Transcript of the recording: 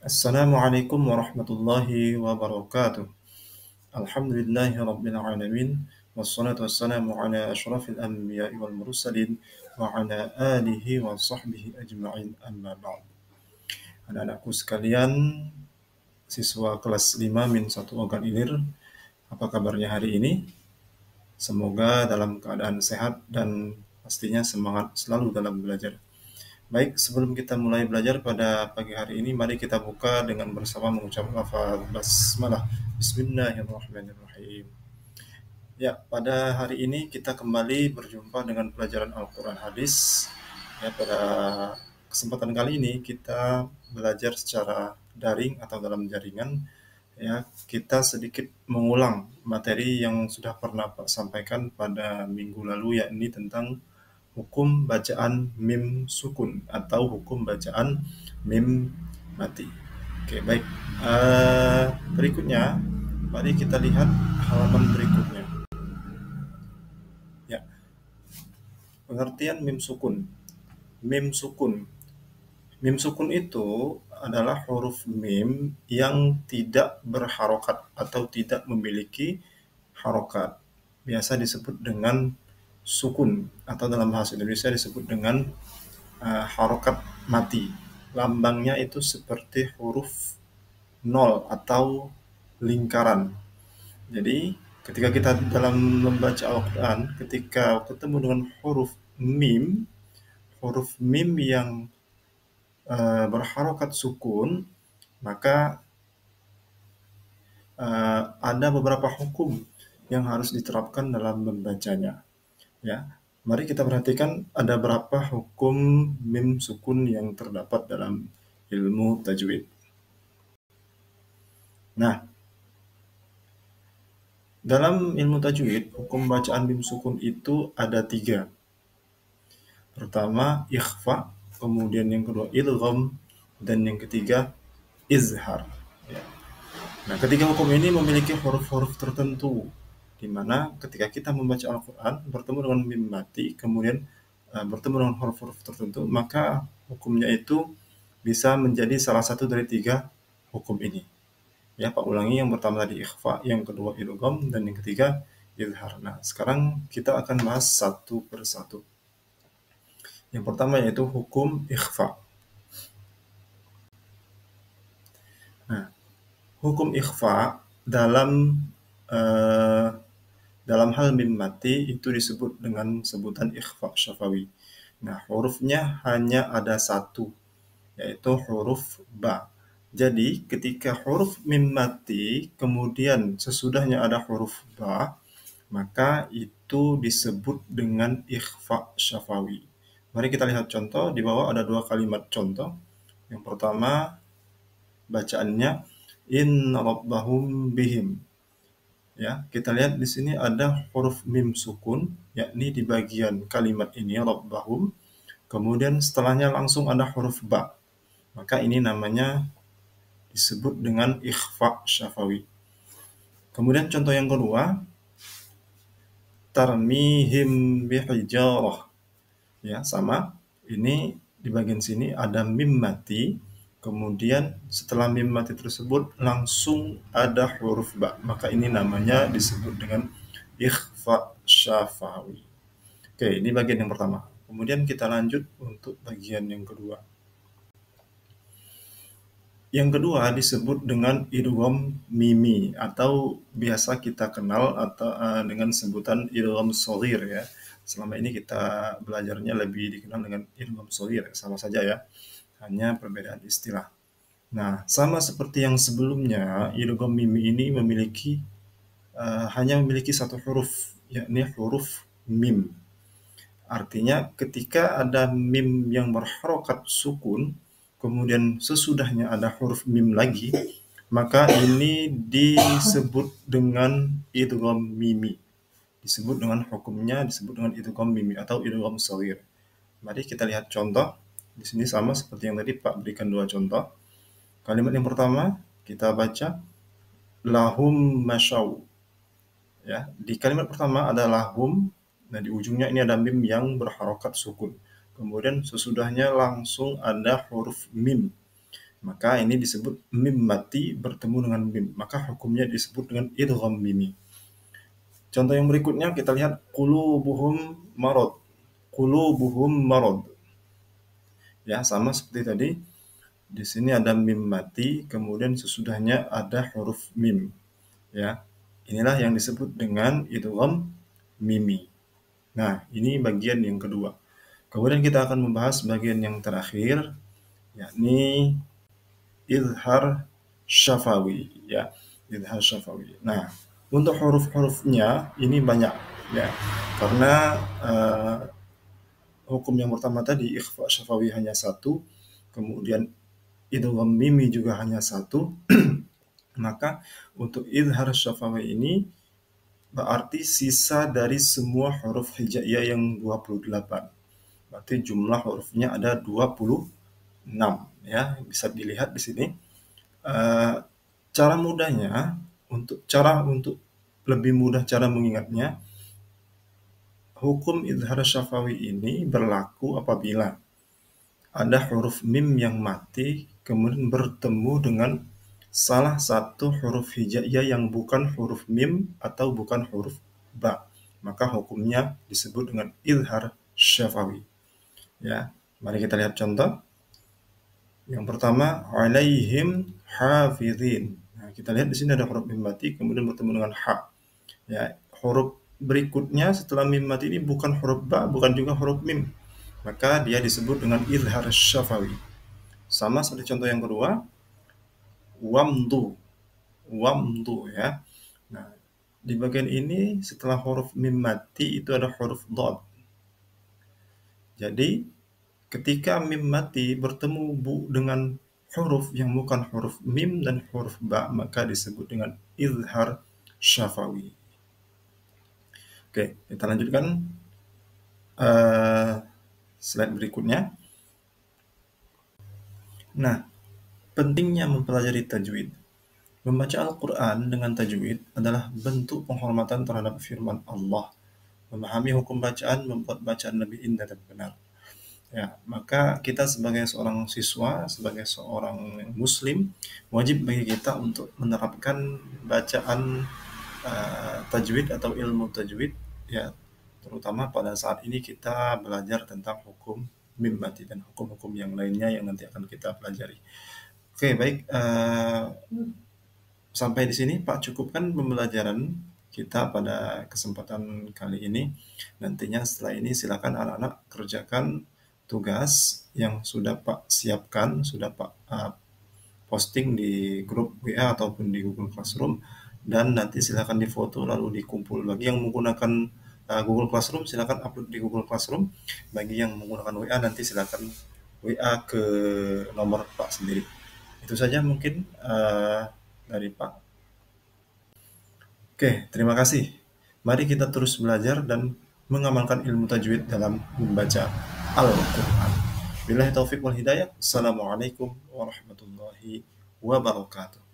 Assalamualaikum warahmatullahi wabarakatuh. Alhamdulillahi rabbil alamin. Wassalatu wassalamu ala asyrafil anbiya'i wal mursalin wa ala alihi wa sahbihi ajma'in amma ba'd. Anak-anakku sekalian, siswa kelas 5 min 1 Ogan Ilir, apa kabarnya hari ini? Semoga dalam keadaan sehat dan pastinya semangat selalu dalam belajar. Baik, sebelum kita mulai belajar pada pagi hari ini, mari kita buka dengan bersama mengucap lafaz basmalah. Bismillahirrahmanirrahim. Ya, pada hari ini kita kembali berjumpa dengan pelajaran Al-Quran Hadis. Ya, pada kesempatan kali ini kita belajar secara daring atau dalam jaringan. Ya, kita sedikit mengulang materi yang sudah pernah Pak sampaikan pada minggu lalu, yakni tentang hukum bacaan mim sukun atau hukum bacaan mim mati. Oke, baik. Berikutnya, mari kita lihat halaman berikutnya. Ya, pengertian mim sukun. Mim sukun. Mim sukun itu adalah huruf mim yang tidak berharokat atau tidak memiliki harokat. Biasa disebut dengan sukun atau dalam bahasa Indonesia disebut dengan harokat mati. Lambangnya itu seperti huruf nol atau lingkaran. Jadi ketika kita dalam membaca Al-Quran, ketika ketemu dengan huruf mim yang berharokat sukun, maka ada beberapa hukum yang harus diterapkan dalam membacanya. Ya, mari kita perhatikan ada berapa hukum mim sukun yang terdapat dalam ilmu tajwid. Nah, dalam ilmu tajwid, hukum bacaan mim sukun itu ada 3. Pertama, ikhfa, kemudian yang kedua idgham, dan yang ketiga izhar. Ya. Nah, ketiga hukum ini memiliki huruf-huruf tertentu, di mana ketika kita membaca Al-Quran bertemu dengan mim mati, kemudian bertemu dengan huruf-huruf tertentu, maka hukumnya itu bisa menjadi salah satu dari 3 hukum ini. Ya, Pak ulangi, yang pertama tadi ikhfa, yang kedua idgham, dan yang ketiga izhar. Nah, sekarang kita akan bahas satu persatu. Yang pertama yaitu hukum ikhfa. Nah, hukum ikhfa dalam hal mim mati itu disebut dengan sebutan ikhfa syafawi. Nah, hurufnya hanya ada 1, yaitu huruf ba. Jadi, ketika huruf mim mati, kemudian sesudahnya ada huruf ba, maka itu disebut dengan ikhfa syafawi. Mari kita lihat contoh. Di bawah ada 2 kalimat contoh. Yang pertama, bacaannya in rabbahum bihim. Ya, kita lihat di sini ada huruf mim sukun, yakni di bagian kalimat ini rabbahum. Kemudian setelahnya langsung ada huruf ba. Maka ini namanya disebut dengan ikhfa syafawi. Kemudian contoh yang kedua, tarmihim bihijarah. Ya, sama. Ini di bagian sini ada mim mati. Kemudian setelah mim mati tersebut langsung ada huruf ba. Maka ini namanya disebut dengan ikhfa syafawi. Oke, ini bagian yang pertama. Kemudian kita lanjut untuk bagian yang kedua. Yang kedua disebut dengan idgham mimi atau biasa kita kenal atau dengan sebutan idgham shaghir ya. Selama ini kita belajarnya lebih dikenal dengan idgham shaghir, sama saja ya. Hanya perbedaan istilah. Nah, sama seperti yang sebelumnya, idgham mimi ini hanya memiliki 1 huruf, yakni huruf mim. Artinya ketika ada mim yang berharokat sukun, kemudian sesudahnya ada huruf mim lagi, maka ini disebut dengan idgham mimi. Disebut dengan hukumnya disebut dengan idgham mimi atau idgham shaghir. Mari kita lihat contoh. Di sini sama seperti yang tadi Pak berikan 2 contoh. Kalimat yang pertama kita baca lahum masyau. Ya, di kalimat pertama ada lahum. Nah, di ujungnya ini ada mim yang berharokat sukun. Kemudian sesudahnya langsung ada huruf mim. Maka ini disebut mim mati bertemu dengan mim. Maka hukumnya disebut dengan idgham mimi. Contoh yang berikutnya kita lihat qulubuhum marad. Qulubuhum marad. Ya, sama seperti tadi. Di sini ada mim mati, kemudian sesudahnya ada huruf mim. Ya, inilah yang disebut dengan idgham mimi. Nah, ini bagian yang kedua. Kemudian kita akan membahas bagian yang terakhir, yakni izhar syafawi. Ya, izhar syafawi. Nah, untuk huruf-hurufnya ini banyak, ya, karena hukum yang pertama tadi ikhfa syafawi hanya satu, kemudian idgham mimi juga hanya satu. Maka untuk izhar syafawi ini berarti sisa dari semua huruf hijaiyah yang 28. Berarti jumlah hurufnya ada 26, ya. Bisa dilihat di sini. Cara mudahnya untuk lebih mudah cara mengingatnya, hukum izhar syafawi ini berlaku apabila ada huruf mim yang mati kemudian bertemu dengan salah satu huruf hijaiyah yang bukan huruf mim atau bukan huruf ba. Maka hukumnya disebut dengan izhar syafawi. Ya, mari kita lihat contoh. Yang pertama, alaihim hafizin. Nah, kita lihat di sini ada huruf mim mati kemudian bertemu dengan ha. Ya, huruf berikutnya setelah mim mati ini bukan huruf ba, bukan juga huruf mim. Maka dia disebut dengan izhar syafawi. Sama seperti contoh yang kedua, wamdu. Wamdu, ya. Nah, di bagian ini setelah huruf mim mati itu ada huruf dhad. Jadi ketika mim mati bertemu dengan huruf yang bukan huruf mim dan huruf ba, maka disebut dengan izhar syafawi. Oke, kita lanjutkan slide berikutnya. Nah, pentingnya mempelajari tajwid. Membaca Al-Quran dengan tajwid adalah bentuk penghormatan terhadap firman Allah. Memahami hukum bacaan membuat bacaan lebih indah dan benar. Ya, maka kita sebagai seorang siswa, sebagai seorang muslim, wajib bagi kita untuk menerapkan bacaan tajwid atau ilmu tajwid, ya, terutama pada saat ini kita belajar tentang hukum mim mati dan hukum-hukum yang lainnya yang nanti akan kita pelajari. Oke, baik. Sampai di sini Pak cukupkan pembelajaran kita pada kesempatan kali ini. Nantinya setelah ini silakan anak-anak kerjakan tugas yang sudah Pak siapkan, sudah Pak posting di grup WA ataupun di Google Classroom, dan nanti silakan difoto lalu dikumpul. Bagi yang menggunakan Google Classroom silakan upload di Google Classroom. Bagi yang menggunakan WA nanti silakan WA ke nomor Pak sendiri. Itu saja mungkin dari Pak. Oke, terima kasih. Mari kita terus belajar dan mengamalkan ilmu tajwid dalam membaca Al-Quran. Billahi taufiq wal hidayah. Assalamualaikum warahmatullahi wabarakatuh.